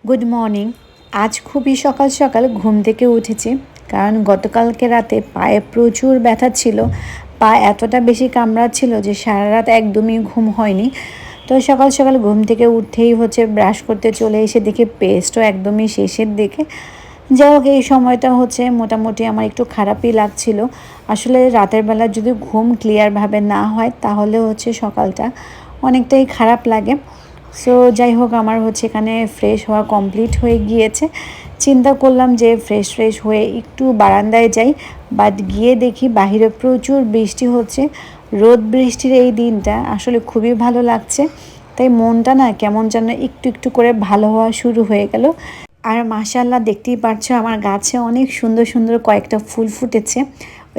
Good morning. আজ খুবই সকাল সকাল ঘুম থেকে উঠেছি, কারণ গতকালকে রাতে পায়ে প্রচুর ব্যথা ছিল। পা এতটা বেশি কামড়াচ্ছিল যে সারা রাত একদমই ঘুম হয়নি। তো সকাল সকাল ঘুম থেকে উঠেই ব্রাশ করতে চলে এসে দেখি পেস্টও একদমই শেষের দিকে। যাই হোক, এই সময়টা মোটামুটি আমার একটু খারাপই লাগছিল। আসলে রাতের বেলা যদি ঘুম ক্লিয়ারভাবে না হয় তাহলে সকালটা অনেকটাই খারাপ লাগে। সো যাই হোক, আমার এখানে ফ্রেশ হওয়া কমপ্লিট হয়ে গিয়েছে। চিন্তা করলাম যে ফ্রেশ হয়ে একটু বারান্দায় যাই, বাট গিয়ে দেখি বাহিরে প্রচুর বৃষ্টি হচ্ছে। রোদ বৃষ্টির এই দিনটা আসলে খুবই ভালো লাগছে, তাই মনটা না কেমন যেন একটু একটু করে ভালো হওয়া শুরু হয়ে গেল। আর মাশাআল্লাহ, দেখতেই পাচ্ছো আমার গাছে অনেক সুন্দর সুন্দর কয়েকটা ফুল ফুটেছে।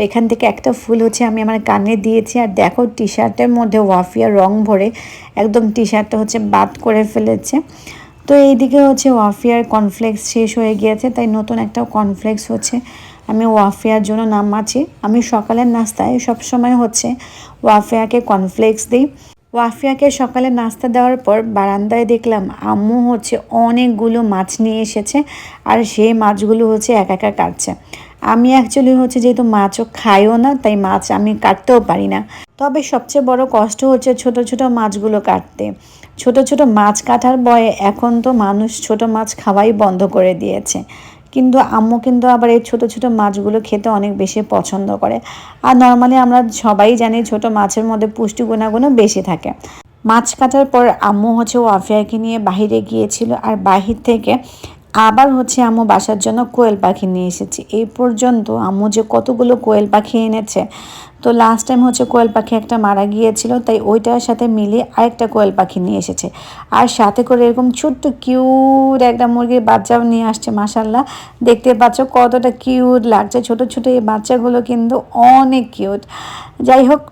এখান থেকে একটা ফুল আমি আমার কানে দিয়েছি। আর দেখো, টি শার্টের মধ্যে ওয়াফিয়া রং ভরে একদম টি শার্টটা বাদ করে ফেলেছে। তো এইদিকে ওয়াফিয়ার কর্নফ্লেক্স শেষ হয়ে গিয়েছে, তাই নতুন একটা কর্নফ্লেক্স আমি ওয়াফিয়ার জন্য নামাচ্ছি। আমি সকালের নাস্তায় সবসময় ওয়াফিয়াকে কর্নফ্লেক্স দিই। ওয়াফিয়াকে সকালে নাস্তা দেওয়ার পর বারান্দায় দেখলাম আম্মু অনেকগুলো মাছ নিয়ে এসেছে, আর সেই মাছগুলো একা একা কাটছে। আমি অ্যাকচুয়ালি যেহেতু মাছও খাইও না, তাই মাছ আমি কাটতেও পারি না। তবে সবচেয়ে বড় কষ্ট ছোট ছোট মাছগুলো কাটতে। ছোট ছোট মাছ কাটার ভয়ে এখন তো মানুষ ছোট মাছ খাওয়াই বন্ধ করে দিয়েছে, কিন্তু আম্মু আবার এই ছোট ছোট মাছগুলো খেতে অনেক বেশি পছন্দ করে। আর নর্মালি আমরা সবাই জানি ছোট মাছের মধ্যে পুষ্টি গুণাগুণও বেশি থাকে। মাছ কাটার পর আম্মু ওয়াফিয়াকে নিয়ে বাহিরে গিয়েছিল, আর বাহির থেকে আবার আম্মু বাসার জন্য কোয়েল পাখি নিয়ে এসেছে। এই পর্যন্ত আম্মু যে কতগুলো কোয়েল পাখি এনেছে। তো লাস্ট টাইম কোয়েল পাখি একটা মারা গিয়েছিল, তাই ওইটার সাথে মিলিয়ে আরেকটা কোয়েল পাখি নিয়ে এসেছে। আর সাথে করে এরকম ছোট্ট কিউট একটা মুরগির বাচ্চাও নিয়ে আসছে। মাশাআল্লাহ, দেখতে পাচ্ছ কতটা কিউট লাগছে। ছোট ছোট এই বাচ্চাগুলো কিন্তু অনেক কিউট। যাই হোক,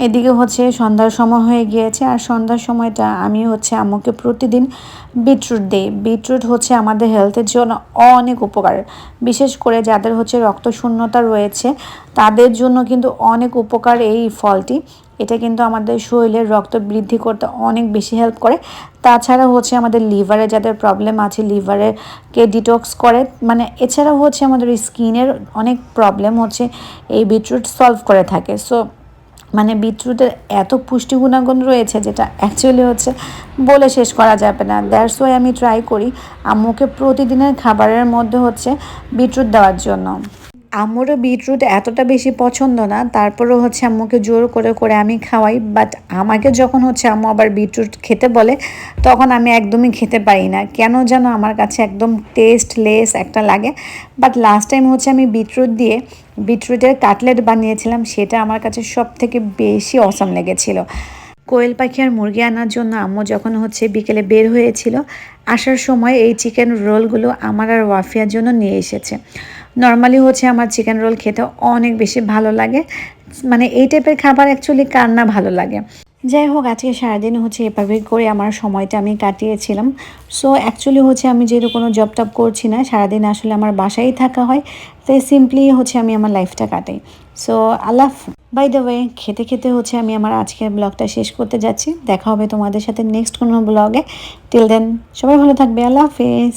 এদিকে সন্ধ্যার সময় হয়ে গিয়েছে, আর সন্ধ্যার সময়টা আমি আম্মুকে প্রতিদিন বিটরুট দিই। বিটরুট আমাদের হেলথের জন্য অনেক উপকার। বিশেষ করে যাদের রক্ত শূন্যতা রয়েছে তাদের জন্য কিন্তু অনেক উপকার এই ফলটি। এটা কিন্তু আমাদের শরীরের রক্ত বৃদ্ধি করতে অনেক বেশি হেল্প করে। তাছাড়া আমাদের লিভারে যাদের প্রবলেম আছে, লিভারেকে ডিটক্স করে। মানে এছাড়াও আমাদের স্কিনের অনেক প্রবলেম এই বিটরুট সলভ করে থাকে। সো মানে বিটরুটের এত পুষ্টি গুণাগুণ রয়েছে, যেটা অ্যাকচুয়ালি বলে শেষ করা যাবে না। দ্যাটস ওয়াই আমি ট্রাই করি আম্মুকে প্রতিদিনের খাবারের মধ্যে বিটরুট দেওয়ার জন্য। আম্মুরও বিটরুট এতটা বেশি পছন্দ না, তারপরেও আম্মুকে জোর করে করে আমি খাওয়াই। বাট আমাকে যখন আম্মু আবার বিটরুট খেতে বলে, তখন আমি একদমই খেতে পারি না। কেন যেন আমার কাছে একদম টেস্টলেস একটা লাগে। বাট লাস্ট টাইম আমি বিটরুটের কাটলেট বানিয়েছিলাম, সেটা আমার কাছে সব থেকে বেশি অসাম লেগেছিল। কোয়েল পাখি আর মুরগি আনার জন্য আম্মু যখন বিকেলে বের হয়েছিল, আসার সময় এই চিকেন রোলগুলো আমার আর ওয়াফিয়ার জন্য নিয়ে এসেছে। নর্মালি আমার চিকেন রোল খেতে অনেক বেশি ভালো লাগে। মানে এই টাইপের খাবার অ্যাকচুয়ালি কার না ভালো লাগে। যাই হোক, আজকে সারাদিন এভাবে করে আমার সময়টা আমি কাটিয়েছিলাম। সো অ্যাকচুয়ালি আমি যেহেতু কোনো জব টব করছি না, সারাদিন আসলে আমার বাসায় থাকা হয়, তাই সিম্পলি আমি আমার লাইফটা কাটাই। সো আল্লাহ। বাই দ্য ওয়ে, খেতে খেতে আমি আমার আজকের ব্লগটা শেষ করতে যাচ্ছি। দেখা হবে তোমাদের সাথে নেক্সট কোনো ব্লগে। টিল দেন সবাই ভালো থাকবে। আল্লাহ হাফেজ।